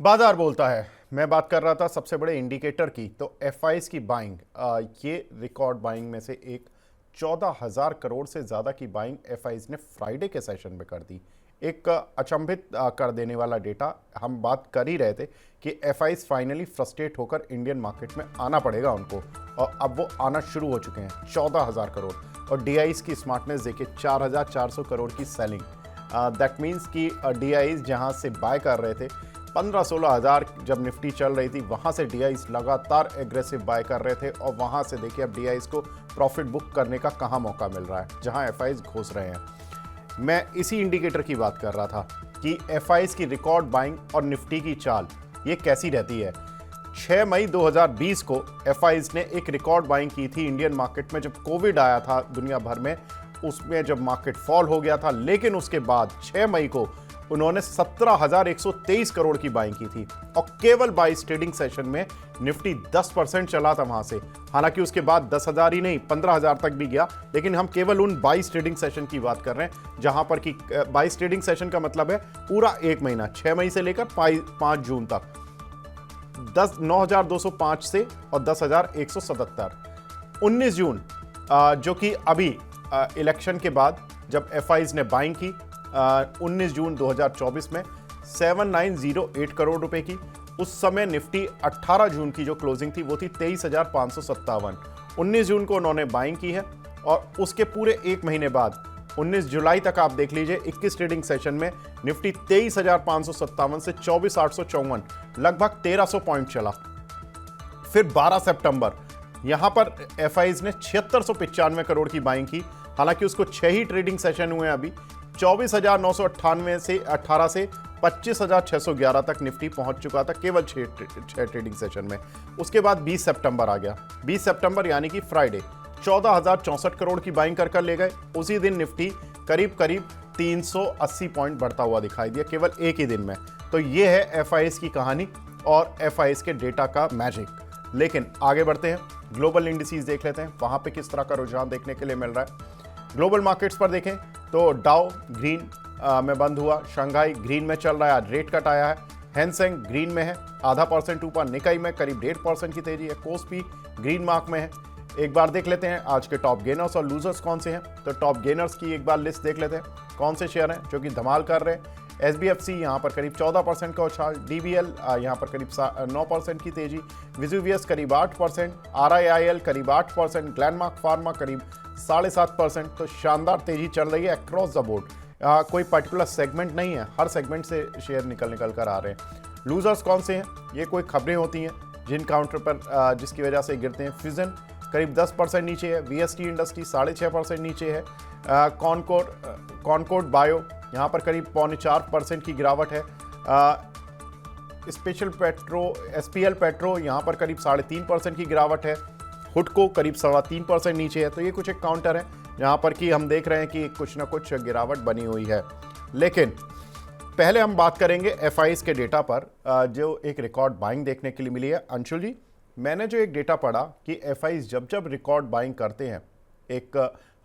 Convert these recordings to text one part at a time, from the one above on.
बाजार बोलता है। मैं बात कर रहा था सबसे बड़े इंडिकेटर की, तो एफआईज की बाइंग, ये रिकॉर्ड बाइंग में से एक 14,000 करोड़ से ज़्यादा की बाइंग एफआईज ने फ्राइडे के सेशन में कर दी। एक अचंभित कर देने वाला डेटा। हम बात कर ही रहे थे कि एफआईज फाइनली फ्रस्ट्रेट होकर इंडियन मार्केट में आना पड़ेगा उनको, और अब वो आना शुरू हो चुके हैं। 14,000 करोड़ और डीआईज की स्मार्टनेस देखिए, 4,400 करोड़ की सेलिंग। दैट मीन्स कि डीआईज जहाँ से बाय कर रहे थे 15-16 हज़ार जब निफ्टी चल रही थी, वहाँ से डीआईज लगातार एग्रेसिव बाय कर रहे थे, और वहाँ से देखिए अब डीआईज को प्रॉफिट बुक करने का कहाँ मौका मिल रहा है, जहाँ एफआईज घुस रहे हैं। मैं इसी इंडिकेटर की बात कर रहा था कि एफआईज की रिकॉर्ड बाइंग और निफ्टी की चाल ये कैसी रहती है। 6 मई 2020 को एफआईज ने एक रिकॉर्ड बाइंग की थी इंडियन मार्केट में, जब कोविड आया था दुनिया भर में, उसमें जब मार्केट फॉल हो गया था। लेकिन उसके बाद 6 मई को उन्होंने 17,123 करोड़ की बाइंग की थी, और केवल 22 ट्रेडिंग सेशन में निफ्टी 10% चला था वहां से। हालांकि उसके बाद 10,000 ही नहीं 15,000 तक भी गया, लेकिन हम केवल उन 22 ट्रेडिंग सेशन की बात कर रहे हैं, जहां पर कि 22 ट्रेडिंग सेशन का मतलब है पूरा एक महीना, 6 मई से लेकर 5 जून तक। 9,205 से और 10,177। 19 जून जो कि अभी इलेक्शन के बाद जब एफआईज ने बाइंग की, 19 जून 2024 में 7,908 करोड़ रुपए की। उस समय निफ्टी 18 जून की जो क्लोजिंग थी वो थी 23,557। 19 जून को उन्होंने बाइंग की है, और उसके पूरे एक महीने बाद 19 जुलाई तक आप देख लीजिए 21 ट्रेडिंग सेशन में निफ्टी 23,557 से 24,854, लगभग 1,300 पॉइंट चला। फिर 12 सितंबर यहां पर एफआईज ने 7,695 करोड़ की बाइंग की। हालांकि उसको 6 ही ट्रेडिंग सेशन हुए अभी। 24,998 से 18 से 25,611 तक निफ्टी पहुंच चुका था केवल 6 ट्रेडिंग सेशन में। उसके बाद 20 सितंबर आ गया। 20 सितंबर यानी कि फ्राइडे 14,064 करोड़ की बाइंग कर ले गए। उसी दिन निफ्टी करीब 380 पॉइंट बढ़ता हुआ दिखाई दिया केवल एक ही दिन में। तो ये है एफआईएस की कहानी और एफआईएस के डेटा का मैजिक। लेकिन आगे बढ़ते हैं, ग्लोबल इंडिसेस देख लेते हैं, वहां पे किस तरह का रुझान देखने के लिए मिल रहा है। ग्लोबल मार्केट्स पर देखें तो डाउ ग्रीन में बंद हुआ, शंघाई ग्रीन में चल रहा है, आज रेट कट आया है। हैंसेंग ग्रीन में है, आधा % ऊपर। निकाई में करीब 1.5% की तेजी है। कोस्पी ग्रीन मार्क में है। एक बार देख लेते हैं आज के टॉप गेनर्स और लूजर्स कौन से हैं। तो टॉप गेनर्स की एक बार लिस्ट देख लेते हैं, कौन से शेयर हैं जो कि धमाल कर रहे हैं। एसबीएफसी यहाँ पर करीब 14% का उछाल, डीबीएल यहाँ पर करीब 9% की तेजी, विजुवियस करीब 8%, आरआईआईएल करीब 8%, ग्लैनमार्क फार्मा करीब 7.5%। तो शानदार तेजी चल रही है अक्रॉस द बोर्ड। कोई पर्टिकुलर सेगमेंट नहीं है, हर सेगमेंट से शेयर निकल कर आ रहे हैं। लूजर्स कौन से हैं, ये कोई खबरें होती हैं जिन काउंटर पर जिसकी वजह से गिरते हैं। फ्यूजन करीब 10% नीचे है, वीएसटी इंडस्ट्री 6.5% नीचे है। कॉनकोर्ड बायो यहाँ पर करीब 3.25% की गिरावट है। स्पेशल पेट्रो एसपीएल पेट्रो यहाँ पर करीब 3.5% की गिरावट है। हुडको करीब 3.25% नीचे है। तो ये कुछ एक काउंटर है जहाँ पर कि हम देख रहे हैं कि कुछ ना कुछ गिरावट बनी हुई है। लेकिन पहले हम बात करेंगे एफआईएस के डेटा पर, जो एक रिकॉर्ड बाइंग देखने के लिए मिली है। अंशुल जी, मैंने जो एक डेटा पढ़ा कि एफआईएस जब रिकॉर्ड बाइंग करते हैं, एक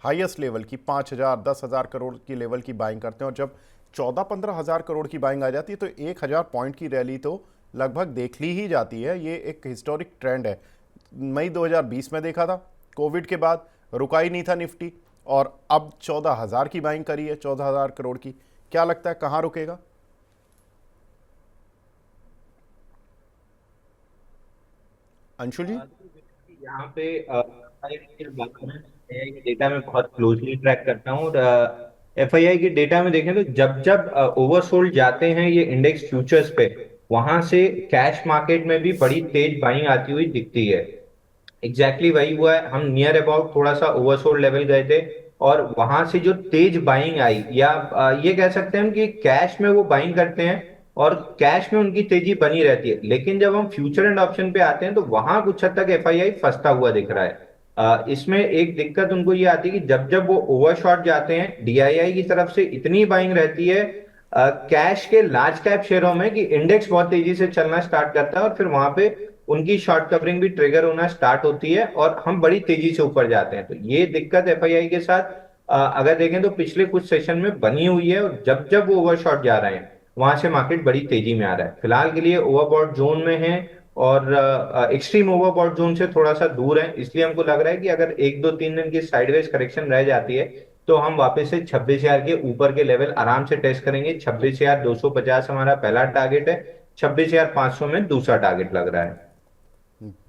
हाईएस्ट लेवल की 5,000 10,000 करोड़ की लेवल की बाइंग करते हैं, और जब 14-15 हज़ार करोड़ की बाइंग आ जाती है तो 1,000 पॉइंट की रैली तो लगभग देख ली ही जाती है। ये एक हिस्टोरिक ट्रेंड है। मई 2020 में देखा था, कोविड के बाद रुका ही नहीं था निफ्टी, और अब 14,000 की बाइंग करी है, 14,000 करोड़ की। क्या लगता है कहाँ रुकेगा? अंशुल जी। यहाँ पे एफआईआई के डेटा में बहुत क्लोजली ट्रैक करता हूँ। एफआईआई के डेटा में देखें तो जब जब ओवरसोल्ड जाते हैं ये इंडेक्स फ्यूचर्स पे, वहां से कैश मार्केट में भी बड़ी तेज बाइंग आती हुई दिखती है। एग्जैक्टली वही हुआ है। हम नियर अबाउट थोड़ा सा ओवरसोल्ड लेवल गए थे, और वहां से जो तेज बाइंग आई, या ये कह सकते हैं हम कि कैश में वो बाइंग करते हैं और कैश में उनकी तेजी बनी रहती है। लेकिन जब हम फ्यूचर एंड ऑप्शन पे आते हैं तो वहां कुछ हद तक एफआईआई फंसता हुआ दिख रहा है। इसमें एक दिक्कत उनको ये आती है कि जब जब वो ओवरशॉट जाते हैं, डीआईआई की तरफ से इतनी बाइंग रहती है कैश के लार्ज कैप शेयरों में कि इंडेक्स बहुत तेजी से चलना स्टार्ट करता है, और फिर वहां पे उनकी शॉर्ट कवरिंग भी ट्रिगर होना स्टार्ट होती है और हम बड़ी तेजी से ऊपर जाते हैं। तो ये दिक्कत एफआईआई के साथ अगर देखें तो पिछले कुछ सेशन में बनी हुई है, और जब जब वो ओवरशॉट जा रहे हैं वहां से मार्केट बड़ी तेजी में आ रहा है। फिलहाल के लिए ओवरबॉट जोन में है और एक्सट्रीम ओवरबॉट जोन से थोड़ा सा दूर है, इसलिए हमको लग रहा है कि अगर 1 2 3 दिन की साइडवेज करेक्शन रह जाती है तो हम वापस से 26,000 के ऊपर के लेवल आराम से टेस्ट करेंगे। 26,250 हमारा पहला टारगेट है, 26,500 में दूसरा टारगेट लग रहा है।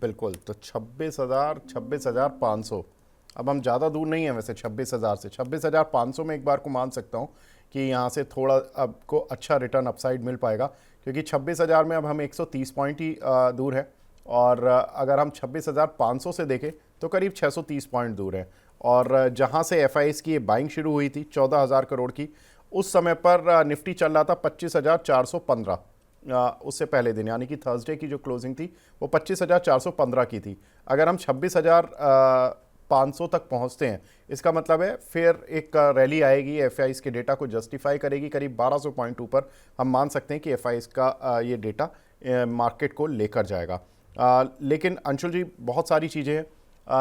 बिल्कुल, तो 26,000, 26,500। अब हम ज़्यादा दूर नहीं है वैसे 26,000 से। 26,500 में एक बार को मान सकता हूँ कि यहाँ से थोड़ा आपको अच्छा रिटर्न अपसाइड मिल पाएगा, क्योंकि 26,000 में अब हम 130 पॉइंट ही दूर है। और अगर हम 26,500 से देखें तो करीब 630 पॉइंट दूर है। और जहाँ से एफ की ये बाइंग शुरू हुई थी 14,000 करोड़ की, उस समय पर निफ्टी चल रहा था 25,415। उससे पहले दिन यानी कि थर्सडे की जो क्लोजिंग थी वो 25,415 की थी। अगर हम 26,500 तक पहुंचते हैं, इसका मतलब है फिर एक रैली आएगी, एफआईज के डेटा को जस्टिफाई करेगी। करीब 1200 पॉइंट ऊपर हम मान सकते हैं कि एफआईज का ये डेटा मार्केट को लेकर जाएगा। लेकिन अंशुल जी, बहुत सारी चीज़ें हैं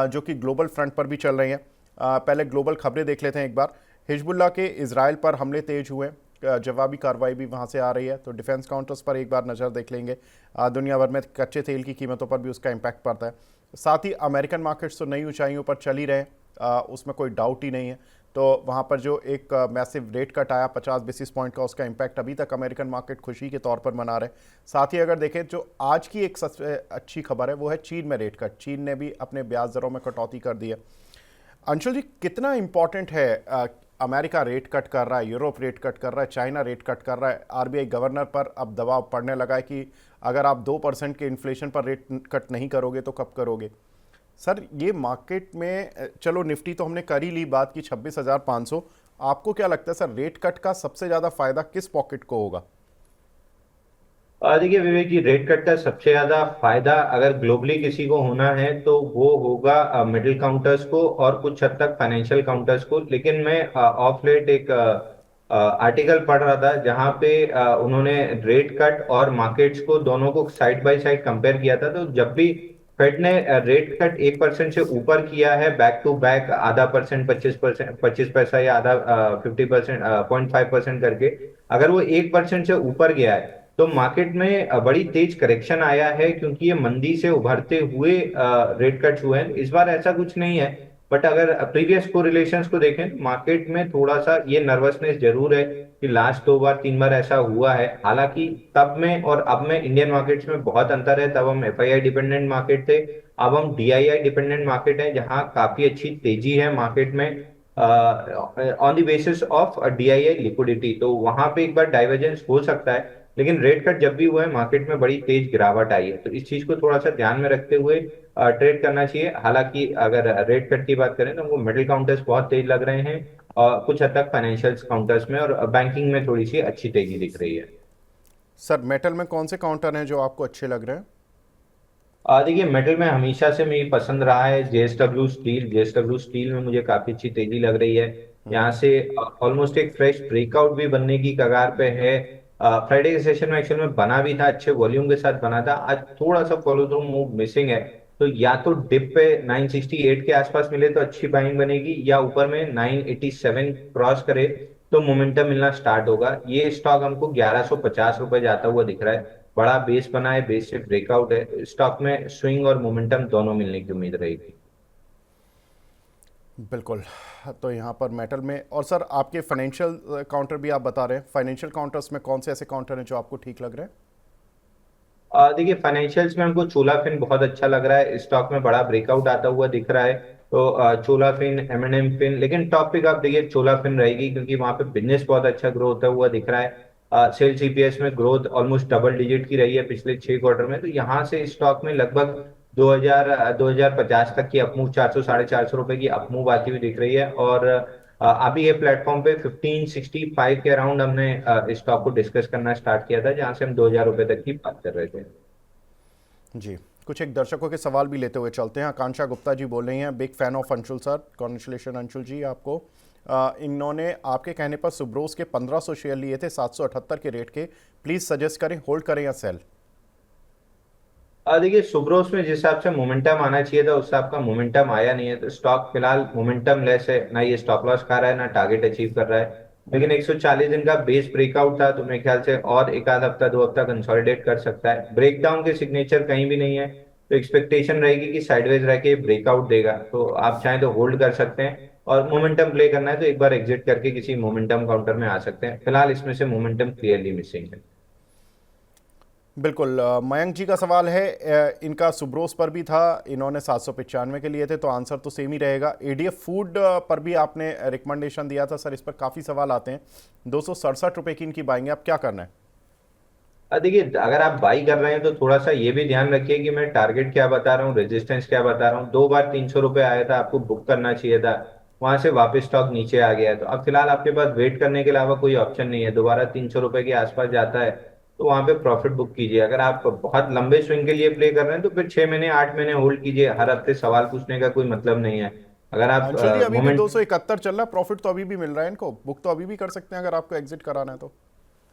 जो कि ग्लोबल फ्रंट पर भी चल रही हैं। पहले ग्लोबल खबरें देख लेते हैं एक बार। हिजबुल्लाह के इजराइल पर हमले तेज हुए, जवाबी कार्रवाई भी वहाँ से आ रही है, तो डिफेंस काउंटर्स पर एक बार नज़र देख लेंगे। दुनिया भर में कच्चे तेल की कीमतों पर भी उसका इम्पैक्ट पड़ता है। साथ ही अमेरिकन मार्केट्स तो नई ऊंचाइयों पर चल ही रहे हैं, उसमें कोई डाउट ही नहीं है। तो वहाँ पर जो एक मैसिव रेट कट आया 50 बेसिस पॉइंट का, उसका इम्पैक्ट अभी तक अमेरिकन मार्केट खुशी के तौर पर मना रहे। साथ ही अगर देखें जो आज की एक सबसे अच्छी खबर है वो है चीन में रेट कट। चीन ने भी अपने ब्याज दरों में कटौती कर दी है। अंशुल जी, कितना इंपॉर्टेंट है अमेरिका रेट कट कर रहा है, यूरोप रेट कट कर रहा है, चाइना रेट कट कर रहा है, आरबीआई गवर्नर पर अब दबाव पड़ने लगा है कि अगर आप 2% के इन्फ्लेशन पर रेट कट नहीं करोगे तो कब करोगे? सर, ये मार्केट में चलो निफ्टी तो हमने कर ही ली बात की 26,500। आपको क्या लगता है सर, रेट कट का सबसे ज़्यादा फायदा किस पॉकेट को होगा? देखिए विवेक जी, रेट कट का सबसे ज्यादा फायदा अगर ग्लोबली किसी को होना है तो वो होगा मिडिल काउंटर्स को और कुछ हद तक फाइनेंशियल काउंटर्स को। लेकिन मैं ऑफ लेट एक आर्टिकल पढ़ रहा था जहां पे उन्होंने रेट कट और मार्केट्स को दोनों को साइड बाय साइड कंपेयर किया था। तो जब भी फेड ने रेट कट 1% से ऊपर किया है बैक टू बैक, आधा परसेंट, 25%, 25 पैसा या आधा 50%, 0.5% करके, अगर वो 1% से ऊपर गया है तो मार्केट में बड़ी तेज करेक्शन आया है, क्योंकि ये मंदी से उभरते हुए रेट कट्स हुए हैं। इस बार ऐसा कुछ नहीं है, बट अगर प्रीवियस कोरिलेशंस को देखें तो मार्केट में थोड़ा सा ये नर्वसनेस जरूर है कि लास्ट 2 बार 3 बार ऐसा हुआ है। हालांकि तब में और अब में इंडियन मार्केट्स में बहुत अंतर है। तब हम एफआईआई डिपेंडेंट मार्केट थे, अब हम डीआईआई डिपेंडेंट मार्केट है, जहां काफी अच्छी तेजी है मार्केट में on the basis of DII liquidity. तो वहां पे एक बार डाइवर्जेंस हो सकता है, लेकिन रेट कट जब भी हुआ है मार्केट में बड़ी तेज गिरावट आई है। तो इस चीज को थोड़ा सा ध्यान में रखते हुए ट्रेड करना चाहिए। हालांकि अगर रेट कट की बात करें तो वो मिडिल काउंटर्स बहुत तेज लग रहे हैं और कुछ हद तक फाइनेंशियल काउंटर्स में और बैंकिंग में थोड़ी सी अच्छी तेजी दिख रही है। सर, मेटल में कौन से काउंटर हैं जो आपको अच्छे लग रहे हैं? देखिए मेटल में हमेशा से मेरी पसंद रहा है जेएसडब्ल्यू स्टील। जेएसडब्ल्यू स्टील में मुझे काफी अच्छी तेजी लग रही है। यहाँ से ऑलमोस्ट एक फ्रेश ब्रेकआउट भी बनने की कगार पे है। फ्राइडे के सेशन में एक्चुअल में बना भी था, अच्छे वॉल्यूम के साथ बना था। आज थोड़ा सा फॉलो थ्रू मूव मिसिंग है, तो या तो डिप पे 968 के आसपास मिले तो अच्छी बाइंग बनेगी, या ऊपर में 987 क्रॉस करे तो मोमेंटम मिलना स्टार्ट होगा। ये स्टॉक हमको 1150 रुपए जाता हुआ दिख रहा है। बड़ा बेस बना है, बेस से ब्रेकआउट है, स्टॉक में स्विंग और मोमेंटम दोनों मिलने की उम्मीद रहेगी। बिल्कुल। तो यहाँ पर मेटल में, और सर आपके फाइनेंशियल काउंटर भी आप बता रहे हैं, फाइनेंशियल काउंटर्स में कौन से ऐसे काउंटर हैं जो आपको ठीक लग रहे हैं? देखिए फाइनेंशियल्स में हमको चोला फिन बहुत अच्छा लग रहा है, स्टॉक में बड़ा ब्रेकआउट आता हुआ दिख रहा है। तो चोला फिन, एम फिन, लेकिन टॉप पिक आप देखिए चोला फिन रहेगी, क्योंकि वहां पे बिजनेस बहुत अच्छा ग्रो होता हुआ दिख रहा है। सेल्स ईपीएस में ग्रोथ ऑलमोस्ट डबल डिजिट की रही है पिछले 6 क्वार्टर में। तो यहाँ से स्टॉक में लगभग 2050 तक की अपमूव, 400 ₹450 की अपमूव आती हुई दिख रही है। और अभी ये प्लेटफॉर्म पे 1565 के अराउंड हमने स्टॉक को डिस्कस करना स्टार्ट किया था, जहां से हम 2000 रुपए तक की बात कर रहे थे। जी, कुछ एक दर्शकों के सवाल भी लेते हुए चलते हैं। आकांक्षा गुप्ता जी बोल रही हैं, big fan of Anshul sir, congratulation Anshul ji आपको। इन्होंने आपके कहने पर सुब्रोस के 1500 शेयर लिए थे 778 के रेट के, प्लीज़ सजेस्ट करें होल्ड करें या सेल? देखिए सुब्रोस में जिस हिसाब से मोमेंटम आना चाहिए था उस हिसाब का मोमेंटम आया नहीं है, तो स्टॉक फिलहाल मोमेंटम लेस है। ना ये स्टॉप लॉस खा रहा है, ना टारगेट अचीव कर रहा है। लेकिन 140 दिन का बेस ब्रेकआउट था, तो मेरे ख्याल से और एक आध हफ्ता 2 हफ्ता कंसोलिडेट कर सकता है। ब्रेकडाउन के सिग्नेचर कहीं भी नहीं है, तो एक्सपेक्टेशन रहेगी कि साइडवेज रह के ब्रेकआउट देगा, तो आप चाहें तो होल्ड कर सकते हैं। और मोमेंटम प्ले करना है तो एक बार एग्जिट करके किसी मोमेंटम काउंटर में आ सकते हैं। फिलहाल इसमें से मोमेंटम क्लियरली मिसिंग है। बिल्कुल। मयंक जी का सवाल है, इनका सुब्रोस पर भी था, इन्होंने 795 के लिए थे, तो आंसर तो सेम ही रहेगा। एडीएफ फूड पर भी आपने रिकमेंडेशन दिया था सर, इस पर काफ़ी सवाल आते हैं। 267 रुपये की इनकी बाइंग है, अब क्या करना है? देखिए, अगर आप बाई कर रहे हैं तो थोड़ा सा ये भी ध्यान रखिए कि मैं टारगेट क्या बता रहा हूँ, रेजिस्टेंस क्या बता रहा हूँ। 2 बार 300 रुपये आया था, आपको बुक करना चाहिए था, वहां से वापस स्टॉक नीचे आ गया है। तो अब फिलहाल आपके पास वेट करने के अलावा कोई ऑप्शन नहीं है। दोबारा 300 रुपये के आसपास जाता है तो वहां पे प्रॉफिट बुक कीजिए। अगर आप बहुत लंबे स्विंग के लिए प्ले कर रहे हैं तो फिर 6 महीने 8 महीने होल्ड कीजिए। हर हफ्ते सवाल पूछने का कोई मतलब नहीं है। अगर अंशुल जी, आप अभी भी मोमेंट 271 चल रहा है, प्रॉफिट तो अभी भी मिल रहा है इनको, बुक तो अभी भी कर सकते हैं अगर आपको एग्जिट कराना है तो।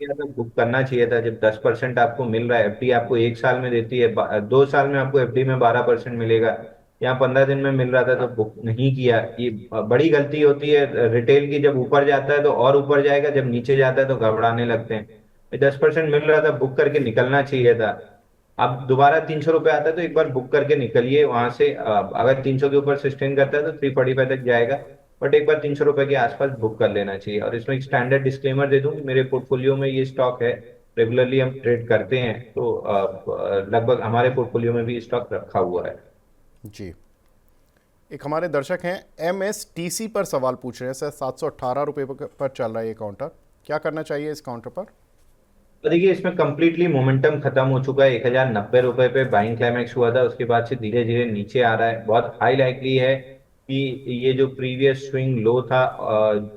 किया था, बुक करना चाहिए था। जब 10% आपको मिल रहा है, एफडी आपको 1 साल में देती है, 2 साल में आपको एफडी में 12% मिलेगा, यहाँ 15 दिन में मिल रहा था तो बुक नहीं किया। ये बड़ी गलती होती है रिटेल की। जब ऊपर जाता है तो और ऊपर जाएगा, जब नीचे जाता है तो घबराने लगते हैं। 10% मिल रहा था, बुक करके निकलना चाहिए था। अब दोबारा 300 रुपये आता है तो एक बार बुक करके निकलिए वहां से। अगर 300 के ऊपर सस्टेन करता है तो 345 तक जाएगा, बट एक बार 300 रुपये के आसपास बुक कर लेना चाहिए। और इसमें एक स्टैंडर्ड डिस्क्लेमर दे दूं कि मेरे पोर्टफोलियो में ये स्टॉक है, रेगुलरली हम ट्रेड करते हैं, तो लगभग हमारे पोर्टफोलियो में भी स्टॉक रखा हुआ है। जी। एक हमारे दर्शक हैं, MSTC पर सवाल पूछ रहे हैं सर, 718 रुपये पर चल रहा है ये काउंटर, क्या करना चाहिए इस काउंटर पर? तो देखिए, इसमें कंप्लीटली मोमेंटम खत्म हो चुका है। 1090 रुपये पे बाइंग क्लाइमैक्स हुआ था, उसके बाद से धीरे धीरे नीचे आ रहा है। बहुत हाई लाइकली है कि ये जो प्रीवियस स्विंग लो था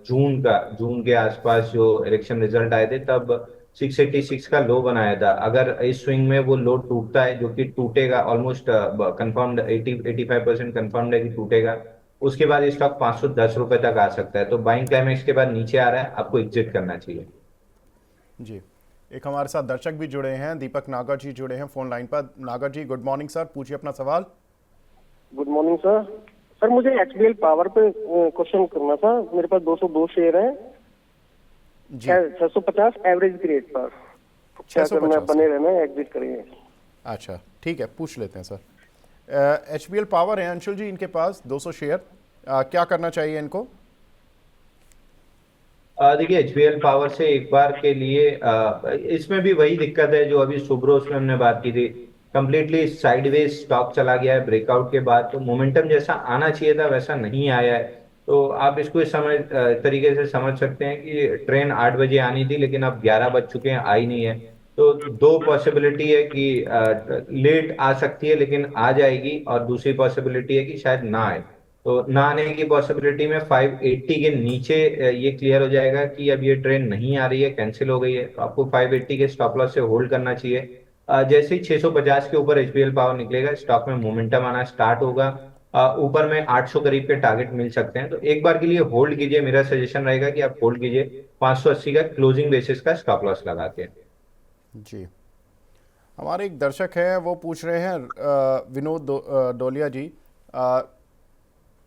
जून के आसपास जो इलेक्शन रिजल्ट आए थे, तब 686 का लो बनाया था। अगर इस स्विंग में वो लो टूटता है, जो कि टूटेगा, ऑलमोस्ट कंफर्म्ड 85% कंफर्म्ड है कि टूटेगा, उसके बाद ये स्टॉक 510 रुपये तक आ सकता है। तो बाइंग क्लाइमैक्स के बाद नीचे आ रहा है, आपको एग्जिट करना चाहिए। जी। एक हमारे साथ दर्शक भी जुड़े हैं, दीपक नागर जी जुड़े हैं फोन लाइन पर। नागर जी, गुड मॉर्निंग सर, पूछिए अपना सवाल। Good morning sir. सर मुझे एचबीएल पावर पे क्वेश्चन करना था। मेरे पास 202 शेयर हैं, जी। 650 एवरेज ग्रेड पर। क्या करना है, 650? बने रहना है, एग्जिट करेंगे? अच्छा ठीक है, पूछ लेते हैं सर। HBL पावर है अंशुल जी इनके पास 200 शेयर, क्या करना चाहिए इनको? देखिए, एचबीएल पावर से एक बार के लिए इसमें भी वही दिक्कत है जो अभी सुब्रोस में हमने बात की थी। कंप्लीटली साइडवेज स्टॉक चला गया है ब्रेकआउट के बाद, तो मोमेंटम जैसा आना चाहिए था वैसा नहीं आया है। तो आप इसको इस तरीके से समझ सकते हैं कि ट्रेन 8 बजे आनी थी लेकिन अब 11 बज चुके हैं, आई नहीं है। तो दो पॉसिबिलिटी है कि लेट आ सकती है लेकिन आ जाएगी, और दूसरी पॉसिबिलिटी है कि शायद ना आए। तो ना आने की पॉसिबिलिटी में 580 के नीचे ये क्लियर हो जाएगा कि अब ये ट्रेन नहीं आ रही है, कैंसिल हो गई है, तो आपको 580 के स्टॉप लॉस से होल्ड करना चाहिए। जैसे ही 650 के ऊपर एचबीएल पावर निकलेगा, स्टॉक में मोमेंटम आना स्टार्ट होगा। ऊपर में 800 करीब के टारगेट मिल सकते हैं, तो एक बार के लिए होल्ड कीजिए। मेरा सजेशन रहेगा कि आप होल्ड कीजिए 580 का क्लोजिंग बेसिस का स्टॉप लॉस लगा के। जी। हमारे एक दर्शक हैं, वो पूछ रहे हैं, विनोद डोलिया जी,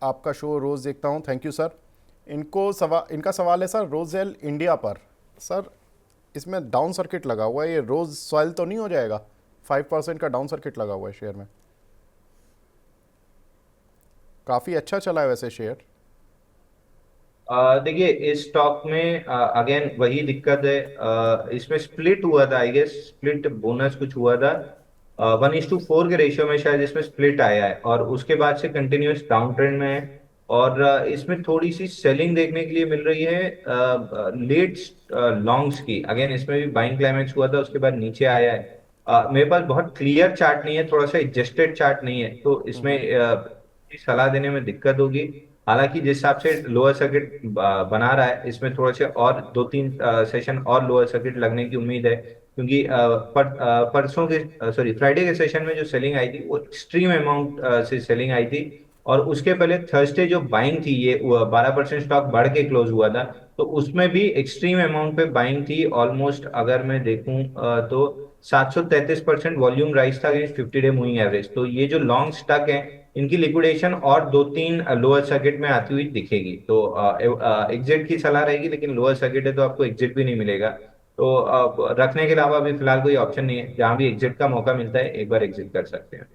आपका शो रोज़ देखता हूँ, थैंक यू सर। इनका सवाल है सर, रोजेल इंडिया पर। सर इसमें डाउन सर्किट लगा हुआ है, ये रोज सॉइल तो नहीं हो जाएगा? 5% का डाउन सर्किट लगा हुआ है शेयर में, काफ़ी अच्छा चला है वैसे शेयर। देखिए, इस स्टॉक में अगेन वही दिक्कत है। इसमें स्प्लिट हुआ था, आई गेस स्प्लिट बोनस कुछ हुआ था। 1:4 के रेशियो में शायद इसमें स्प्लिट आया है, और उसके बाद से कंटिन्यूअस डाउन ट्रेंड में है। और इसमें थोड़ी सी सेलिंग देखने के लिए मिल रही है लेट लॉन्ग्स की। अगेन इसमें भी बाइंग क्लाइमेक्स हुआ था, उसके बाद नीचे आया है। मेरे पास बहुत क्लियर चार्ट नहीं है, थोड़ा सा एडजस्टेड चार्ट नहीं है, तो इसमें सलाह देने में दिक्कत होगी। हालांकि जिस हिसाब से लोअर सर्किट बना रहा है, इसमें थोड़े से और 2-3 सेशन और लोअर सर्किट लगने की उम्मीद है, क्योंकि परसों के सॉरी फ्राइडे के सेशन में जो सेलिंग आई थी वो एक्सट्रीम अमाउंट से सेलिंग आई थी। और उसके पहले थर्सडे जो बाइंग थी, ये 12% स्टॉक बढ़ के क्लोज हुआ था, तो उसमें भी एक्सट्रीम अमाउंट पे बाइंग थी। ऑलमोस्ट अगर मैं देखूं तो 733% वॉल्यूम राइज था अगेंस्ट 50 डे मूविंग एवरेज। तो ये जो लॉन्ग स्टक है, इनकी लिक्विडेशन और 2-3 लोअर सर्किट में आती हुई दिखेगी। तो एग्जिट की सलाह रहेगी, लेकिन लोअर सर्किट है तो आपको एग्जिट भी नहीं मिलेगा। तो रखने के अलावा अभी फिलहाल कोई ऑप्शन नहीं है। जहां भी एग्जिट का मौका मिलता है एक बार एग्जिट कर सकते हैं।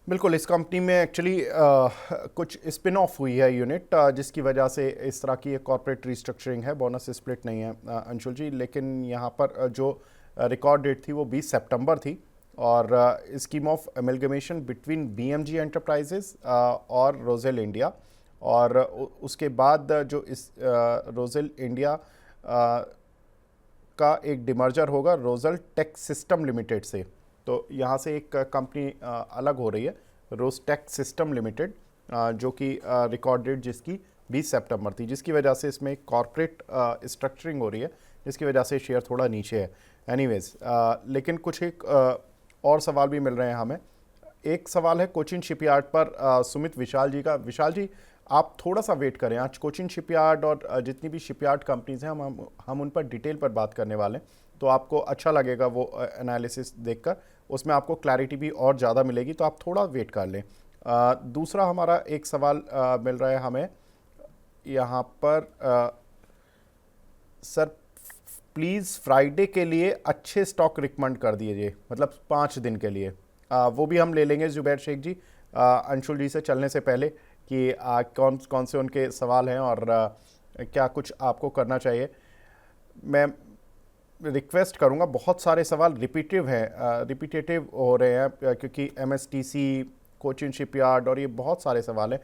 बिल्कुल, इस कंपनी में एक्चुअली कुछ स्पिन ऑफ हुई है यूनिट, जिसकी वजह से इस तरह की एक कॉर्पोरेट रिस्ट्रक्चरिंग है, बोनस स्प्लिट नहीं है अंशुल जी। लेकिन यहाँ पर जो रिकॉर्ड डेट थी वो 20 सितंबर थी, और scheme of amalgamation between BMG enterprises और रोजेल इंडिया, और उसके बाद जो इस रोजेल इंडिया का एक डिमर्जर होगा रोजल टेक सिस्टम लिमिटेड से। तो यहाँ से एक कंपनी अलग हो रही है, रोजटेक सिस्टम लिमिटेड, जो कि रिकॉर्ड डेट जिसकी 20 सितंबर थी, जिसकी वजह से इसमें कॉर्पोरेट स्ट्रक्चरिंग हो रही है, जिसकी वजह से शेयर थोड़ा नीचे है। एनीवेज, लेकिन कुछ एक और सवाल भी मिल रहे हैं हमें। एक सवाल है कोचिन शिपयार्ड पर सुमित विशाल जी का। विशाल जी, आप थोड़ा सा वेट करें, आज कोचिन शिपयार्ड और जितनी भी शिपयार्ड कंपनीज हैं हम उन पर डिटेल पर बात करने वाले हैं, तो आपको अच्छा लगेगा वो एनालिसिस देखकर, उसमें आपको क्लैरिटी भी और ज़्यादा मिलेगी, तो आप थोड़ा वेट कर लें। दूसरा हमारा एक सवाल मिल रहा है हमें यहाँ पर, सर प्लीज़ फ्राइडे के लिए अच्छे स्टॉक रिकमेंड कर दीजिए, मतलब 5 दिन के लिए। वो भी हम ले लेंगे जुबैर शेख जी अंशुल जी से चलने से पहले, कि कौन कौन से उनके सवाल हैं और क्या कुछ आपको करना चाहिए। मैं रिक्वेस्ट करूंगा, बहुत सारे सवाल रिपीटेटिव हो रहे हैं, क्योंकि एमएसटीसी, कोचिन शिपयार्ड और ये बहुत सारे सवाल हैं।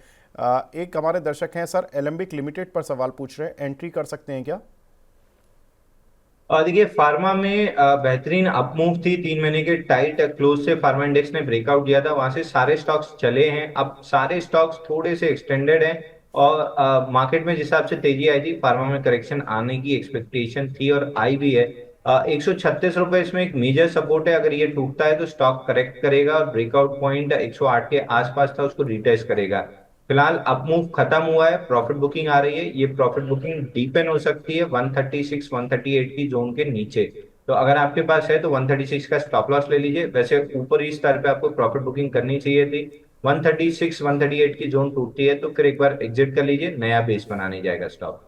एक हमारे दर्शक हैं सर, एलेंबिक लिमिटेड पर सवाल पूछ रहे हैं, एंट्री कर सकते हैं क्या? और देखिए, फार्मा में बेहतरीन अपमूव थी। 3 महीने के टाइट क्लोज से फार्मा इंडेक्स ने ब्रेकआउट दिया था, वहां से सारे स्टॉक्स चले हैं। अब सारे स्टॉक्स थोड़े से एक्सटेंडेड हैं, और मार्केट में जिस हिसाब से तेजी आई थी, फार्मा में करेक्शन आने की एक्सपेक्टेशन थी और आई भी है। 136 रुपए इसमें एक मेजर सपोर्ट है। अगर ये टूटता है तो स्टॉक करेक्ट करेगा, और ब्रेकआउट पॉइंट 108 के आसपास था, उसको रिटेस्ट करेगा। फिलहाल अपमूव खत्म हुआ है, प्रॉफिट बुकिंग आ रही है। ये प्रॉफिट बुकिंग डीपेन हो सकती है 136 138 की जोन के नीचे। तो अगर आपके पास है तो 136 का स्टॉप लॉस ले लीजिए। वैसे ऊपरी स्तर पे आपको प्रॉफिट बुकिंग करनी चाहिए थी। 136 138 की जोन टूटती है तो फिर एक बार एग्जिट कर लीजिए, नया बेस बनाने जाएगा स्टॉक।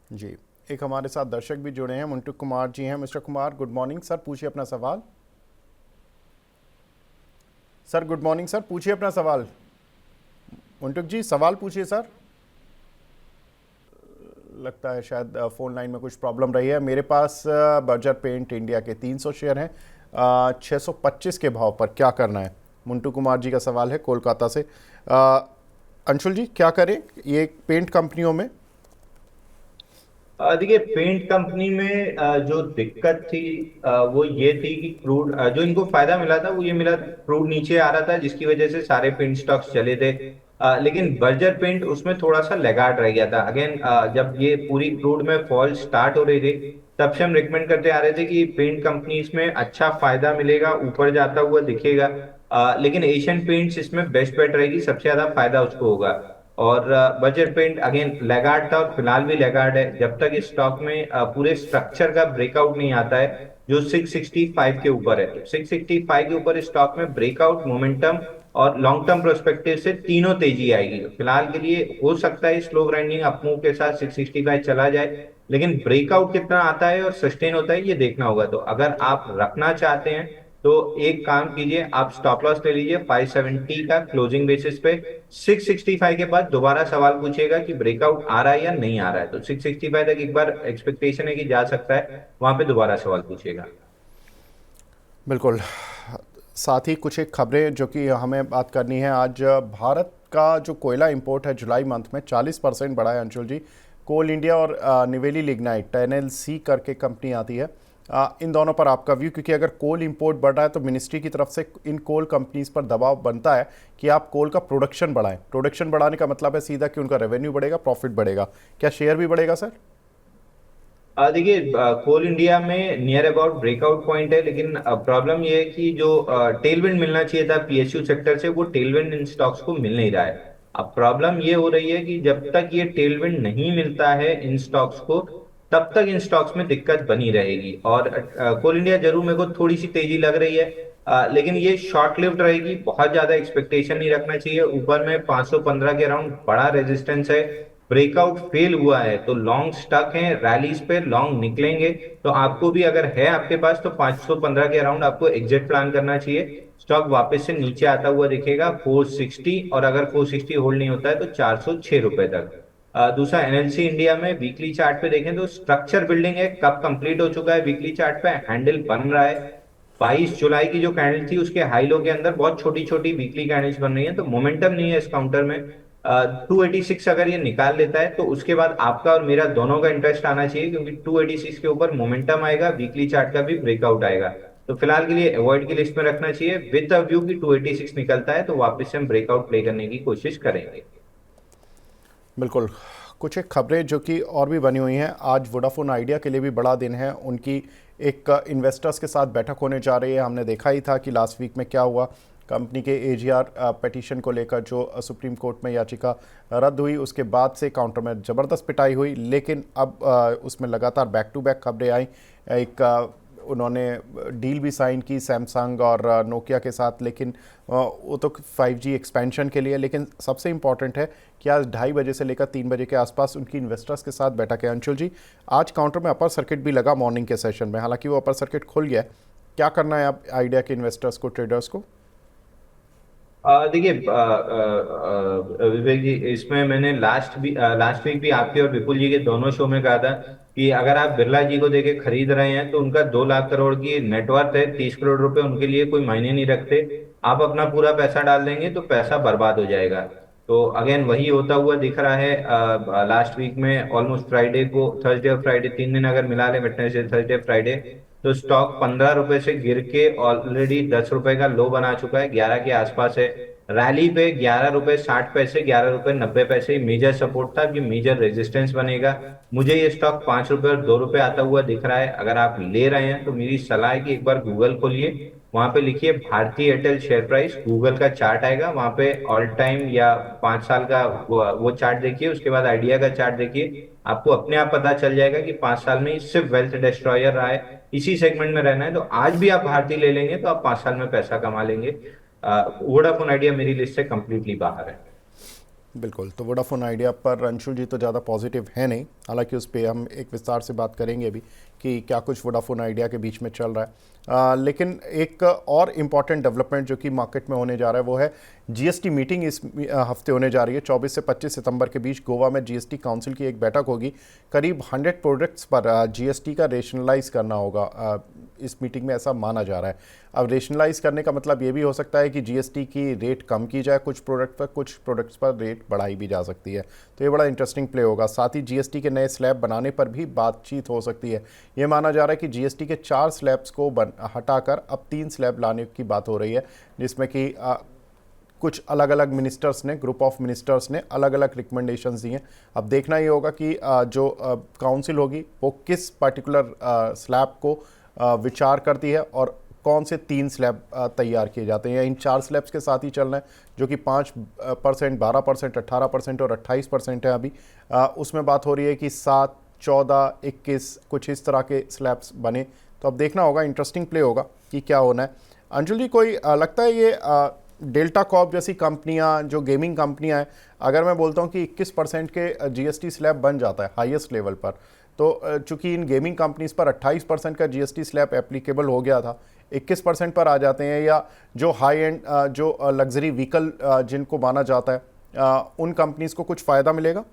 जी, एक हमारे साथ दर्शक भी जुड़े हैं, मुंटू कुमार जी हैं। Mister Kumar, good morning sir, पूछिए अपना सवाल। सर गुड मॉर्निंग सर, पूछिए अपना सवाल। मुंटुक जी सवाल पूछिए सर। लगता है शायद फ़ोन लाइन में कुछ प्रॉब्लम रही है। मेरे पास बर्जर पेंट इंडिया के 300 शेयर हैं 625 के भाव पर, क्या करना है? मुंटू कुमार जी का सवाल है कोलकाता से। अंशुल जी क्या करें ये पेंट कंपनियों में? देखिए, पेंट कंपनी में जो दिक्कत थी वो ये थी कि क्रूड, जो इनको फायदा मिला था वो ये मिला, क्रूड नीचे आ रहा था जिसकी वजह से सारे पेंट स्टॉक्स चले थे। लेकिन बर्जर पेंट उसमें थोड़ा सा लैगार्ड रह गया था। अगेन, जब ये पूरी क्रूड में फॉल स्टार्ट हो रही थी, तब से हम रिकमेंड करते आ रहे थे कि पेंट कंपनीज में अच्छा फायदा मिलेगा, ऊपर जाता हुआ दिखेगा। लेकिन एशियन पेंट्स इसमें बेस्ट बेट रहेगी, सबसे ज्यादा फायदा उसको होगा। और बजट पेंट अगेन लैगार्ड था और फिलहाल भी लैगार्ड है। जब तक इस स्टॉक में पूरे स्ट्रक्चर का ब्रेकआउट नहीं आता है जो 665 के ऊपर है, तो 665 के ऊपर इस स्टॉक में ब्रेकआउट, मोमेंटम और लॉन्ग टर्म प्रोस्पेक्टिव से तीनों तेजी आएगी। तो फिलहाल के लिए हो सकता है स्लो ग्राइंडिंग अपमूव के साथ 665 चला जाए, लेकिन ब्रेकआउट कितना आता है और सस्टेन होता है ये देखना होगा। तो अगर आप रखना चाहते हैं तो एक काम कीजिए, आप स्टॉप लॉस ले लीजिए 570 का क्लोजिंग बेसिस पे। 665 के बाद दोबारा सवाल पूछिएगा कि ब्रेकआउट आ रहा है या नहीं आ रहा है, तो 665 तक एक बार एक्सपेक्टेशन है कि जा सकता है, वहां पे दोबारा सवाल पूछिएगा। बिल्कुल। साथ ही कुछ एक खबरें जो कि हमें बात करनी है। आज भारत का जो कोयला इंपोर्ट है जुलाई मंथ में 40% बढ़ा है अंशुल जी। कोल इंडिया और निवेली लिग्नाइट NLC करके कंपनी आती है, इन दोनों पर आपका व्यू, क्योंकि अगर कोल इंपोर्ट बढ़ रहा है तो मिनिस्ट्री की तरफ से इन कोल कंपनीज पर दबाव बनता है कि आप कोल का प्रोडक्शन बढ़ाएं। प्रोडक्शन बढ़ाने का मतलब है सीधा कि उनका रेवेन्यू बढ़ेगा, प्रॉफिट बढ़ेगा। क्या शेयर भी बढ़ेगा सर? देखिए, कोल इंडिया में नियर अबाउट ब्रेकआउट पॉइंट है, लेकिन प्रॉब्लम ये है कि जो टेलविंड मिलना चाहिए था PSU सेक्टर से, वो टेलविंड इन स्टॉक्स को मिल नहीं रहा है। अब प्रॉब्लम ये हो रही है कि जब तक ये टेलविंड नहीं मिलता है इन स्टॉक्स को, तब तक इन स्टॉक्स में दिक्कत बनी रहेगी। और कोल इंडिया जरूर मेरे को थोड़ी सी तेजी लग रही है, लेकिन ये शॉर्ट लिव्ड रहेगी, बहुत ज्यादा एक्सपेक्टेशन नहीं रखना चाहिए। ऊपर में 515 के अराउंड बड़ा रेजिस्टेंस है, ब्रेकआउट फेल हुआ है तो लॉन्ग स्टक है, रैलीज पे लॉन्ग निकलेंगे। तो आपको भी अगर है आपके पास तो 515 के अराउंड आपको एग्जिट प्लान करना चाहिए। स्टॉक वापस से नीचे आता हुआ दिखेगा 460, और अगर 460 होल्ड नहीं होता है तो 406 रुपए तक। दूसरा एनएलसी इंडिया में वीकली चार्ट पे देखें तो स्ट्रक्चर बिल्डिंग है, कब कंप्लीट हो चुका है वीकली चार्ट पे, हैंडल बन रहा है। 22 जुलाई की जो कैंडल थी उसके हाई लो के अंदर बहुत छोटी छोटी वीकली कैंडल्स बन रही हैं, तो मोमेंटम नहीं है इस काउंटर में। 286 अगर ये निकाल लेता है तो उसके बाद आपका और मेरा दोनों का इंटरेस्ट आना चाहिए, क्योंकि 286 के ऊपर मोमेंटम आएगा, वीकली चार्ट का भी ब्रेकआउट आएगा। तो फिलहाल के लिए अवॉइड की लिस्ट में रखना चाहिए, विद अ व्यू की 286 निकलता है तो वापस से हम ब्रेकआउट प्ले करने की कोशिश करेंगे। बिल्कुल। कुछ एक खबरें जो कि और भी बनी हुई हैं, आज वोडाफोन आइडिया के लिए भी बड़ा दिन है। उनकी एक इन्वेस्टर्स के साथ बैठक होने जा रही है। हमने देखा ही था कि लास्ट वीक में क्या हुआ, कंपनी के एजीआर पिटीशन को लेकर जो सुप्रीम कोर्ट में याचिका रद्द हुई, उसके बाद से काउंटर में ज़बरदस्त पिटाई हुई। लेकिन अब उसमें लगातार बैक टू बैक खबरें आई। एक उन्होंने डील भी साइन की सैमसंग और नोकिया के साथ, लेकिन वो तो 5G एक्सपेंशन के लिए। लेकिन सबसे इम्पॉर्टेंट है कि आज 2:30 बजे से लेकर 3 बजे के आसपास उनकी इन्वेस्टर्स के साथ बैठक है। अंशुल जी, आज काउंटर में अपर सर्किट भी लगा मॉर्निंग के सेशन में, हालांकि वो अपर सर्किट खुल गया है। क्या करना है अब आइडिया के इन्वेस्टर्स को, ट्रेडर्स को? देखिए विवेक जी, इसमें मैंने लास्ट वीक भी आपके और विपुल जी के दोनों शो में कहा था कि अगर आप बिरला जी को देके खरीद रहे हैं तो उनका 2 लाख करोड़ की नेटवर्थ है, 30 करोड़ रुपए उनके लिए कोई मायने नहीं रखते। आप अपना पूरा पैसा डाल देंगे तो पैसा बर्बाद हो जाएगा। तो अगेन वही होता हुआ दिख रहा है। लास्ट वीक में ऑलमोस्ट फ्राइडे को, थर्सडे और फ्राइडे 3 दिन अगर मिला ले, वेडनेसडे थर्सडे फ्राइडे, तो स्टॉक 15 रुपए से गिर के ऑलरेडी 10 रुपए का लो बना चुका है, 11 के आसपास है। रैली पे 11 रुपए 60 पैसे, 11 रुपए 90 पैसे मेजर सपोर्ट था, ये मेजर रेजिस्टेंस बनेगा। मुझे ये स्टॉक 5 रुपए और 2 रुपए आता हुआ दिख रहा है। अगर आप ले रहे हैं तो मेरी सलाह है कि एक बार गूगल खोलिए, वहां पे लिखिए Bharti Airtel share price, Google का चार्ट आएगा, वहां पे ऑल टाइम या 5 साल का वो चार्ट देखिए, उसके बाद आइडिया का चार्ट देखिए। आपको अपने आप पता चल जाएगा कि 5 साल में सिर्फ वेल्थ डिस्ट्रॉयर रहा है, इसी सेगमेंट में रहना है। तो आज भी आप भारती ले लेंगे तो आप 5 साल में पैसा कमा लेंगे। वोडाफोन आइडिया मेरी लिस्ट से कंप्लीटली बाहर है। बिल्कुल। तो वोडाफोन आइडिया पर अंशुल जी तो ज़्यादा पॉजिटिव है नहीं, हालांकि उस पर हम एक विस्तार से बात करेंगे अभी कि क्या कुछ वोडाफोन आइडिया के बीच में चल रहा है। लेकिन एक और इम्पॉर्टेंट डेवलपमेंट जो कि मार्केट में होने जा रहा है वो है जीएसटी मीटिंग। इस हफ्ते होने जा रही है 24 से 25 सितंबर के बीच गोवा में जीएसटी काउंसिल की एक बैठक होगी। करीब 100 प्रोडक्ट्स पर जीएसटी का रेशनलाइज करना होगा इस मीटिंग में, ऐसा माना जा रहा है। अब रेशनलाइज करने का मतलब ये भी हो सकता है कि जीएसटी की रेट कम की जाए कुछ प्रोडक्ट पर, कुछ प्रोडक्ट्स पर रेट बढ़ाई भी जा सकती है। तो ये बड़ा इंटरेस्टिंग प्ले होगा। साथ ही जीएसटी के नए स्लैब बनाने पर भी बातचीत हो सकती है। ये माना जा रहा है कि जीएसटी के 4 स्लैब्स को हटाकर अब 3 स्लैब लाने की बात हो रही है, जिसमें कि कुछ अलग अलग मिनिस्टर्स ने, ग्रुप ऑफ मिनिस्टर्स ने अलग अलग रिकमेंडेशंस दिए। अब देखना ये होगा कि जो काउंसिल होगी वो किस पर्टिकुलर स्लैब को विचार करती है और कौन से 3 स्लैब तैयार किए जाते हैं, या इन 4 स्लैब्स के साथ ही चलना है जो कि 5%, 12%, 18% और 28% है। अभी उसमें बात हो रही है कि 7, 14, 21 कुछ इस तरह के स्लैब्स बने। तो अब देखना होगा, इंटरेस्टिंग प्ले होगा कि क्या होना है। अंजुल जी, कोई लगता है ये डेल्टा कॉर्प जैसी कंपनियां जो गेमिंग कंपनियां हैं, अगर मैं बोलता हूं कि 21% के जीएसटी स्लैब बन जाता है हाईएस्ट लेवल पर, तो चूंकि इन गेमिंग कंपनीज पर 28% का जीएसटी स्लैब एप्लीकेबल हो गया था, 21% पर आ जाते हैं, या जो हाई एंड जो लग्जरी व्हीकल जिनको माना जाता है उन कंपनीज को कुछ फ़ायदा मिलेगा?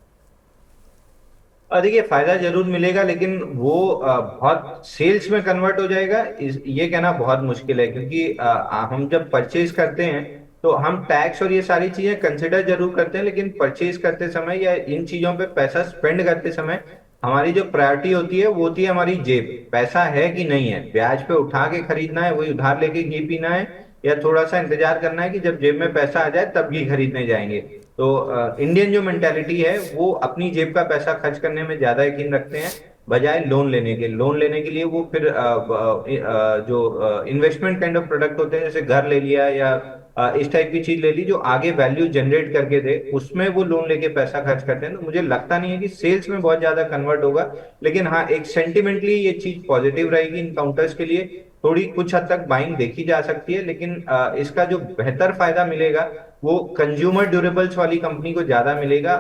देखिए फायदा जरूर मिलेगा, लेकिन वो बहुत सेल्स में कन्वर्ट हो जाएगा ये कहना बहुत मुश्किल है, क्योंकि हम जब परचेज करते हैं तो हम टैक्स और ये सारी चीजें कंसिडर जरूर करते हैं, लेकिन परचेज करते समय या इन चीजों पे पैसा स्पेंड करते समय हमारी जो प्रायोरिटी होती है वो होती है हमारी जेब। पैसा है कि नहीं है, ब्याज पे उठा के खरीदना है, वही उधार लेके घी पीना है, या थोड़ा सा इंतजार करना है कि जब जेब में पैसा आ जाए तब घी खरीदने जाएंगे। तो इंडियन जो मेंटेलिटी है वो अपनी जेब का पैसा खर्च करने में ज्यादा यकीन रखते हैं बजाय लोन लेने के। लोन लेने के लिए वो फिर जो इन्वेस्टमेंट काइंड ऑफ प्रोडक्ट होते हैं, जैसे घर ले लिया या इस टाइप की चीज ले ली जो आगे वैल्यू जनरेट करके दे, उसमें वो लोन लेके पैसा खर्च करते हैं। तो मुझे लगता नहीं है कि सेल्स में बहुत ज्यादा कन्वर्ट होगा, लेकिन हाँ एक सेंटिमेंटली ये चीज पॉजिटिव रहेगी इन काउंटर्स के लिए थोड़ी कुछ हद तक बाइंग देखी जा सकती है, लेकिन इसका जो बेहतर फायदा मिलेगा वो कंज्यूमर ड्यूरेबल्स वाली कंपनी को ज्यादा मिलेगा,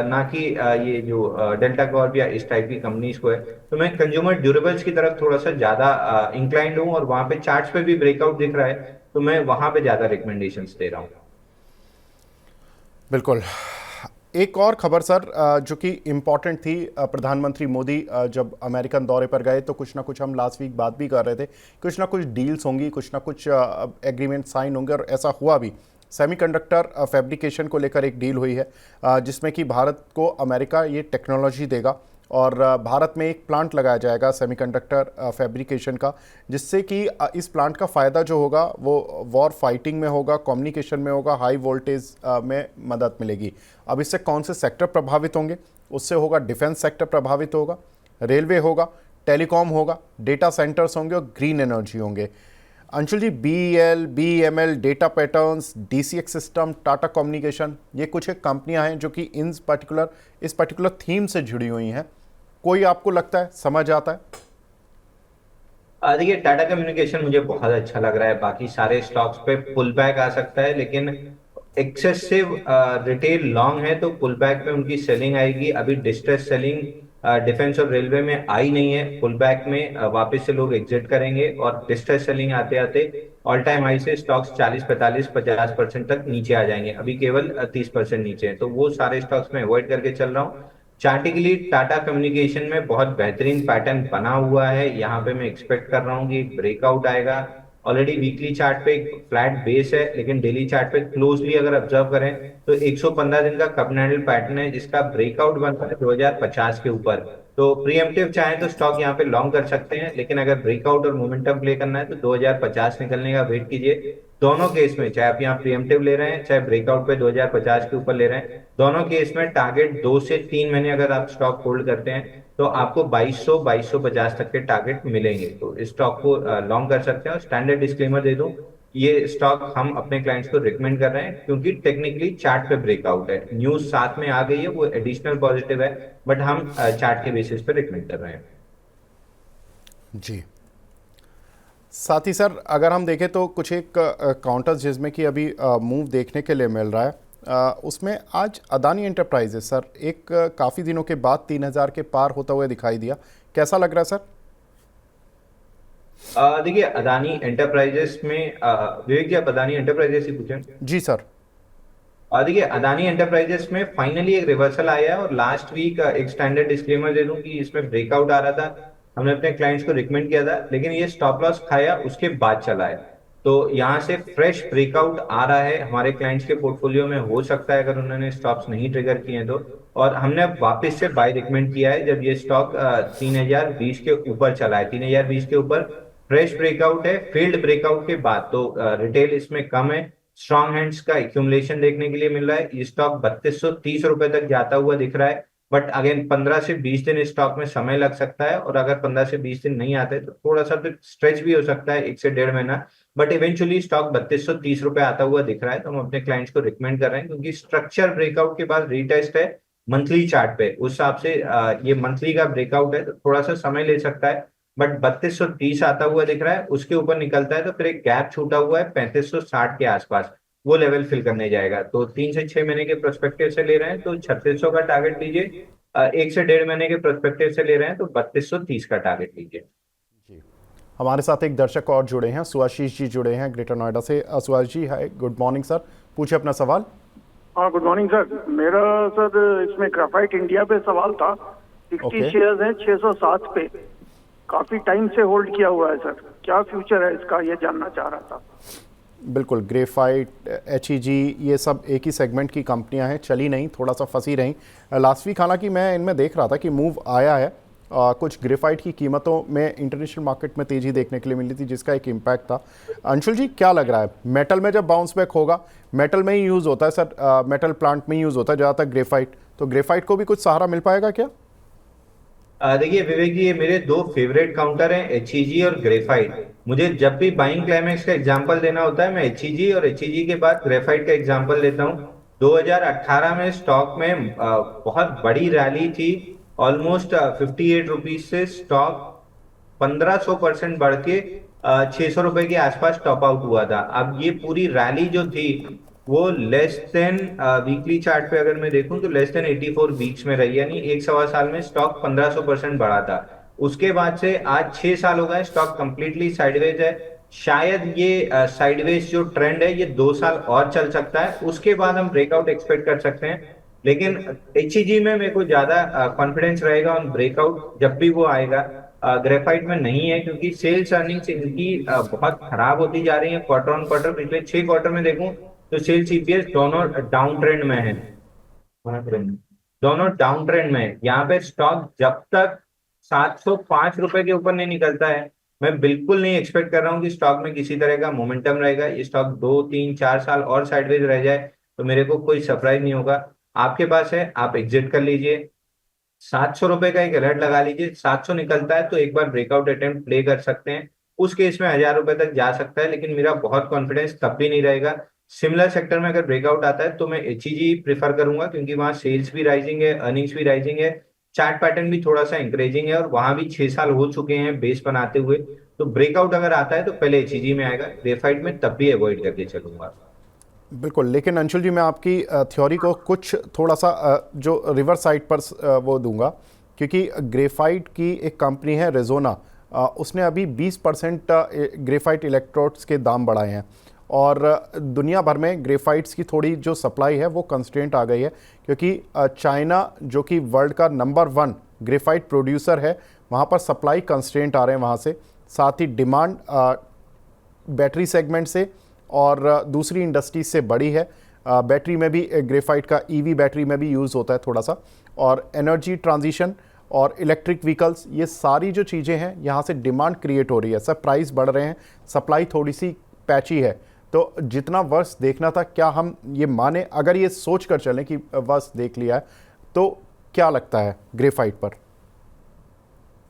ना कि ये जो डेल्टा कॉर्प या इस टाइप की कंपनीज को है। तो मैं कंज्यूमर ड्यूरेबल्स की तरफ थोड़ा सा ज्यादा इंक्लाइंड हूँ, और वहां पे चार्ट्स पे भी ब्रेकआउट दिख रहा है, तो मैं वहां पे ज्यादा रिकमेंडेशंस दे रहा हूँ। बिल्कुल। एक और खबर सर जो कि इम्पॉर्टेंट थी, प्रधानमंत्री मोदी जब अमेरिकन दौरे पर गए तो कुछ ना कुछ हम लास्ट वीक बात भी कर रहे थे, कुछ ना कुछ डील्स होंगी, कुछ ना कुछ एग्रीमेंट साइन होंगे, और ऐसा हुआ भी। सेमीकंडक्टर फैब्रिकेशन को लेकर एक डील हुई है जिसमें कि भारत को अमेरिका ये टेक्नोलॉजी देगा और भारत में एक प्लांट लगाया जाएगा सेमीकंडक्टर फैब्रिकेशन का, जिससे कि इस प्लांट का फ़ायदा जो होगा वो वॉर फाइटिंग में होगा, कम्युनिकेशन में होगा, हाई वोल्टेज में मदद मिलेगी। अब इससे कौन से सेक्टर प्रभावित होंगे? उससे होगा डिफेंस सेक्टर प्रभावित होगा, रेलवे होगा, टेलीकॉम होगा, डेटा सेंटर्स होंगे और ग्रीन एनर्जी होंगे। अंशुल जी, BEL, BEML, data patterns, DCX system, Tata communication, ये कुछ एक कंपनियां हैं जो कि इस पर्टिकुलर थीम से जुड़ी हुई हैं। कोई आपको लगता है समझ आता है? देखिए, टाटा कम्युनिकेशन मुझे बहुत अच्छा लग रहा है। बाकी सारे स्टॉक्स पे पुल बैक आ सकता है, लेकिन एक्सेसिव रिटेल लॉन्ग है तो पुल बैक पे उनकी सेलिंग आएगी। अभी डिस्ट्रेस सेलिंग डिफेंस और रेलवे में आई नहीं है। पुल बैक में वापस से लोग एग्जिट करेंगे, और डिस्ट्रेस सेलिंग आते आते ऑल टाइम हाई से स्टॉक्स 40, 45, 50% तक नीचे आ जाएंगे। अभी केवल 30% नीचे है, तो वो सारे स्टॉक्स में अवॉइड करके चल रहा हूँ। चार्टिकली टाटा कम्युनिकेशन में बहुत बेहतरीन पैटर्न बना हुआ है, यहाँ पे मैं एक्सपेक्ट कर रहा हूँ कि ब्रेकआउट आएगा। ऑलरेडी वीकली चार्ट पे एक फ्लैट बेस है, लेकिन डेली चार्ट पे क्लोजली अगर ऑब्जर्व करें तो 115 दिन का कप एंडल पैटर्न है, जिसका ब्रेकआउट बनता है 2050 के ऊपर। तो प्रीएम्प्टिव चाहे तो स्टॉक यहाँ पे लॉन्ग कर सकते हैं, लेकिन अगर ब्रेकआउट और मोमेंटम प्ले करना है तो 2050 निकलने का वेट कीजिए। दोनों केस में, चाहे आप यहाँ प्रीएम्प्टिव ले रहे हैं चाहे ब्रेकआउट पे 2050 के ऊपर ले रहे हैं, दोनों केस में टारगेट 2 से 3 महीने अगर आप स्टॉक होल्ड करते हैं तो आपको 2200 2250 तक के टारगेट मिलेंगे। तो इस स्टॉक को लॉन्ग कर सकते हैं। और स्टैंडर्ड डिस्क्लेमर दे दूं, ये स्टॉक हम अपने क्लाइंट्स को रिकमेंड कर रहे हैं क्योंकि टेक्निकली चार्ट पे ब्रेकआउट है। न्यूज साथ में आ गई है, वो एडिशनल पॉजिटिव है, बट हम चार्ट के बेसिस पे रिकमेंड कर रहे हैं। जी। साथ ही सर अगर हम देखें तो कुछ एक काउंटर्स जिसमें कि अभी मूव देखने के लिए मिल रहा है, उसमें आज अदानी एंटरप्राइजेस सर एक काफ़ी दिनों के बाद 3000 के पार होता हुआ दिखाई दिया। कैसा लग रहा है सर? देखिए, अदानी एंटरप्राइजेस में विवेक जी, आप अदानी एंटरप्राइजेस ही पूछें। जी सर। देखिए, अदानी एंटरप्राइजेस में फाइनली एक रिवर्सल आया है, और लास्ट वीक एक स्टैंडर्ड डिस्क्लेमर दे दूं कि इसमें ब्रेकआउट आ रहा था। हमने अपने क्लाइंट्स को रिकमेंड किया था, लेकिन ये स्टॉप लॉस खाया उसके बाद चला है। तो यहाँ से फ्रेश ब्रेकआउट आ रहा है हमारे क्लाइंट्स के पोर्टफोलियो में, हो सकता है अगर उन्होंने स्टॉप्स नहीं ट्रिगर किए हैं तो। और हमने अब वापस से बाय रिकमेंड किया है जब ये स्टॉक 3020 के ऊपर चला है। 3020 के ऊपर फ्रेश ब्रेकआउट है, फील्ड ब्रेकआउट के बाद। तो रिटेल इसमें कम है, स्ट्रॉन्ग हैंड्स का एक्यूमुलेशन देखने के लिए मिल रहा है। ये स्टॉक 3230 रुपए तक जाता हुआ दिख रहा है, बट अगेन 15 से 20 दिन इस स्टॉक में समय लग सकता है, और अगर 15 से 20 दिन नहीं आते तो थोड़ा सा तो स्ट्रेच भी हो सकता है 1 से 1.5 महीना, बट इवेंचुअली स्टॉक 3230 रुपए आता हुआ दिख रहा है। तो हम अपने क्लाइंट्स को रिकमेंड कर रहे हैं, क्योंकि स्ट्रक्चर ब्रेकआउट के बाद रीटेस्ट है मंथली चार्ट पे, उस हिसाब से ये मंथली का ब्रेकआउट है, तो थोड़ा सा समय ले सकता है। बट 3230 आता हुआ दिख रहा है, उसके ऊपर निकलता है तो फिर एक गैप छूटा हुआ है 3560 के आसपास, वो लेवल फिल करने जाएगा। तो 3 से 6 महीने के प्रोस्पेक्टिव से ले रहे हैं तो 3600 का टारगेट लीजिए। 1 से 1.5 महीने के प्रोस्पेक्टिव से ले रहे हैं तो 3230 का टारगेट लीजिए। जी। हमारे साथ एक दर्शक और जुड़े हैं, सुआशीष जी जुड़े हैं ग्रेटर नोएडा से। सुआशीष जी, हाय, गुड मॉर्निंग सर, पूछिए अपना सवाल। हाँ, गुड मॉर्निंग सर। मेरा सर इसमें ग्राफाइट इंडिया पे सवाल था। 60 शेयर्स हैं 607 पे, काफी टाइम से होल्ड किया हुआ है सर, क्या फ्यूचर है इसका, ये जानना चाह रहा था। बिल्कुल, ग्रेफाइट, HEG, ये सब एक ही सेगमेंट की कंपनियां हैं, चली नहीं, थोड़ा सा फंसी रहीं लास्ट वीक। हालांकि मैं इनमें देख रहा था कि मूव आया है, कुछ ग्रेफाइट की कीमतों में इंटरनेशनल मार्केट में तेज़ी देखने के लिए मिली थी, जिसका एक इम्पैक्ट था। अंशुल जी, क्या लग रहा है, मेटल में जब बाउंस बैक होगा, मेटल में ही यूज़ होता है सर, मेटल प्लांट में ही यूज़ होता है ज़्यादातर ग्रेफाइट, तो ग्रेफाइट को भी कुछ सहारा मिल पाएगा क्या? देखिए विवेक जी, ये मेरे 2 फेवरेट काउंटर हैं, HEG और ग्रेफाइट। मुझे जब भी बाइंग क्लाइमेक्स का एग्जांपल देना होता है मैं HEG और HEG के बाद ग्रेफाइट का एग्जांपल लेता हूं। 2018 में स्टॉक में बहुत बड़ी रैली थी, ऑलमोस्ट 58 रुपीज से स्टॉक 1500% बढ़ के ₹600 के आसपास टॉप आउट हुआ था। अब ये पूरी रैली जो थी वो लेस देन वीकली चार्ट पे अगर मैं देखूं तो लेस देन 84 वीक्स में रही, यानी एक सवा साल में स्टॉक 1500% बढ़ा था। उसके बाद से आज 6 साल हो गए, स्टॉक कंप्लीटली साइडवेज है। शायद ये साइडवेज जो ट्रेंड है ये 2 साल और चल सकता है, उसके बाद हम ब्रेकआउट एक्सपेक्ट कर सकते हैं। लेकिन एचईजी में मेरे को ज्यादा कॉन्फिडेंस रहेगा ऑन ब्रेकआउट जब भी वो आएगा। ग्रेफाइट में नहीं है, क्योंकि सेल्स अर्निंग्स इनकी बहुत खराब होती जा रही है क्वार्टर ऑन क्वार्टर। पिछले 6 क्वार्टर में देखूं तो सेल्स ईपीएस दोनों डाउन ट्रेंड में है, दोनों डाउन ट्रेंड में है। यहाँ पे स्टॉक जब तक ₹705 के ऊपर नहीं निकलता है, मैं बिल्कुल नहीं एक्सपेक्ट कर रहा हूँ कि स्टॉक में किसी तरह का मोमेंटम रहेगा। ये स्टॉक 2 3 4 साल और साइडवेज रह जाए तो मेरे को कोई सरप्राइज नहीं होगा। आपके पास है, आप एग्जिट कर लीजिए। ₹700 का एक अलर्ट लगा लीजिए, 700 निकलता है तो एक बार ब्रेकआउट अटेम्प्ट प्ले कर सकते हैं। उस केस में ₹1000 तक जा सकता है, लेकिन मेरा बहुत कॉन्फिडेंस तब भी नहीं रहेगा। सिमिलर सेक्टर में अगर ब्रेकआउट आता है तो मैं एचईजी प्रेफर करूंगा, क्योंकि वहां सेल्स भी राइजिंग है, अर्निंग्स भी राइजिंग है, चार्ट पैटर्न भी थोड़ा सा इंकरेजिंग है, और वहां भी 6 साल हो चुके हैं बेस बनाते हुए। तो ब्रेकआउट अगर आता है तो पहले एचईजी में आएगा, ग्रेफाइट में तब भी अवॉइड करके चलूंगा। बिल्कुल, लेकिन अंशुल जी मैं आपकी थ्योरी को कुछ थोड़ा सा जो रिवर्स साइड पर वो दूंगा, क्योंकि ग्रेफाइट की एक कंपनी है रेजोना, उसने अभी 20% ग्रेफाइट इलेक्ट्रोड्स के दाम बढ़ाए हैं, और दुनिया भर में ग्रेफाइट्स की थोड़ी जो सप्लाई है वो कंस्ट्रेंट आ गई है, क्योंकि चाइना जो कि वर्ल्ड का नंबर 1 ग्रेफाइट प्रोड्यूसर है, वहाँ पर सप्लाई कंस्ट्रेंट आ रहे हैं वहाँ से। साथ ही डिमांड बैटरी सेगमेंट से और दूसरी इंडस्ट्रीज से बड़ी है। बैटरी में भी ग्रेफाइट का ईवी बैटरी में भी यूज़ होता है थोड़ा सा, और एनर्जी ट्रांजिशन और इलेक्ट्रिक व्हीकल्स, ये सारी जो चीज़ें हैं यहाँ से डिमांड क्रिएट हो रही है। सब प्राइस बढ़ रहे हैं, सप्लाई थोड़ी सी पैची है। तो जितना वर्ष देखना था, क्या हम ये माने, अगर ये सोच कर चलें कि वर्ष देख लिया है, तो क्या लगता है ग्रेफाइट पर?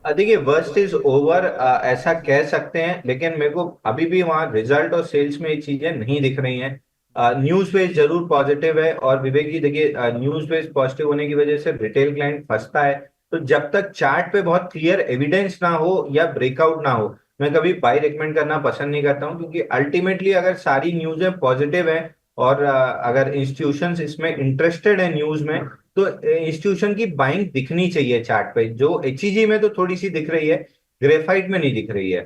देखिए, वर्स्ट इज ओवर ऐसा कह सकते हैं, लेकिन मेरे को अभी भी वहाँ रिजल्ट और सेल्स में ये चीजें नहीं दिख रही हैं। न्यूज बेस जरूर पॉजिटिव है, और विवेक जी देखिए, न्यूज बेस पॉजिटिव होने की वजह से रिटेल क्लाइंट फंसता है। तो जब तक चार्ट पे बहुत क्लियर एविडेंस ना हो या ब्रेकआउट ना हो, मैं कभी बाई रिकमेंड करना पसंद नहीं करता हूँ, क्योंकि अल्टीमेटली अगर सारी न्यूज़ें पॉजिटिव है और अगर इंस्टीट्यूशंस इसमें इंटरेस्टेड है न्यूज में, तो इंस्टीट्यूशन की बाइंग दिखनी चाहिए चार्ट पे। जो एचईजी में तो थोड़ी सी दिख रही है, ग्रेफाइट में नहीं दिख रही है।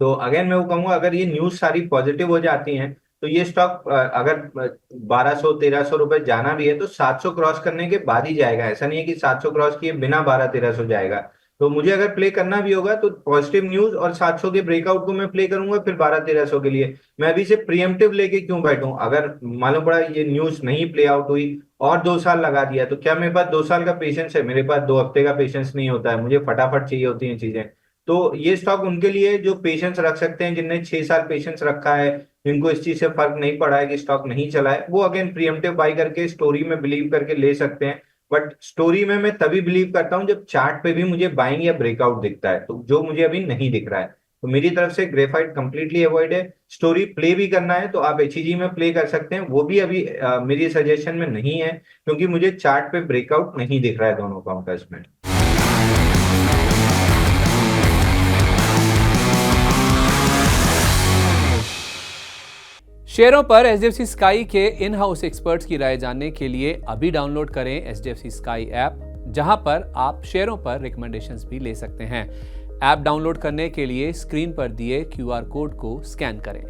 तो अगेन मैं वो कहूंगा, अगर ये न्यूज सारी पॉजिटिव हो जाती हैं तो ये स्टॉक अगर 1200-1300 रुपए जाना भी है तो 700 क्रॉस करने के बाद ही जाएगा। ऐसा नहीं है कि 700 क्रॉस किए बिना 1200-1300 जाएगा। तो मुझे अगर प्ले करना भी होगा तो पॉजिटिव न्यूज और 700 के ब्रेकआउट को मैं प्ले करूंगा, फिर 1200-1300 के लिए मैं अभी से प्रीएम्प्टिव लेके क्यों बैठूं। अगर मालूम पड़ा ये न्यूज नहीं प्ले आउट हुई और 2 साल लगा दिया, तो क्या मेरे पास 2 साल का पेशेंस है? मेरे पास 2 हफ्ते का पेशेंस नहीं होता है, मुझे फटाफट चाहिए होती हैं चीजें। तो ये स्टॉक उनके लिए जो पेशेंस रख सकते हैं, जिनने 6 साल पेशेंस रखा है, जिनको इस चीज से फर्क नहीं पड़ा है कि स्टॉक नहीं चला है, वो अगेन प्रीएम्प्टिव बाई करके स्टोरी में बिलीव करके ले सकते हैं। बट स्टोरी में मैं तभी बिलीव करता हूं जब चार्ट पे भी मुझे बाइंग या ब्रेकआउट दिखता है, तो जो मुझे अभी नहीं दिख रहा है। तो मेरी तरफ से ग्रेफाइट कंप्लीटली अवॉइड है। स्टोरी प्ले भी करना है तो आप एचईजी में प्ले कर सकते हैं, वो भी अभी मेरी सजेशन में नहीं है, क्योंकि मुझे चार्ट पे ब्रेकआउट नहीं दिख रहा है दोनों काउंटर्स में। शेयरों पर एचडीएफसी स्काई के इन हाउस एक्सपर्ट्स की राय जानने के लिए अभी डाउनलोड करें एचडीएफसी स्काई ऐप, जहां पर आप शेयरों पर रिकमेंडेशंस भी ले सकते हैं। ऐप डाउनलोड करने के लिए स्क्रीन पर दिए क्यूआर कोड को स्कैन करें।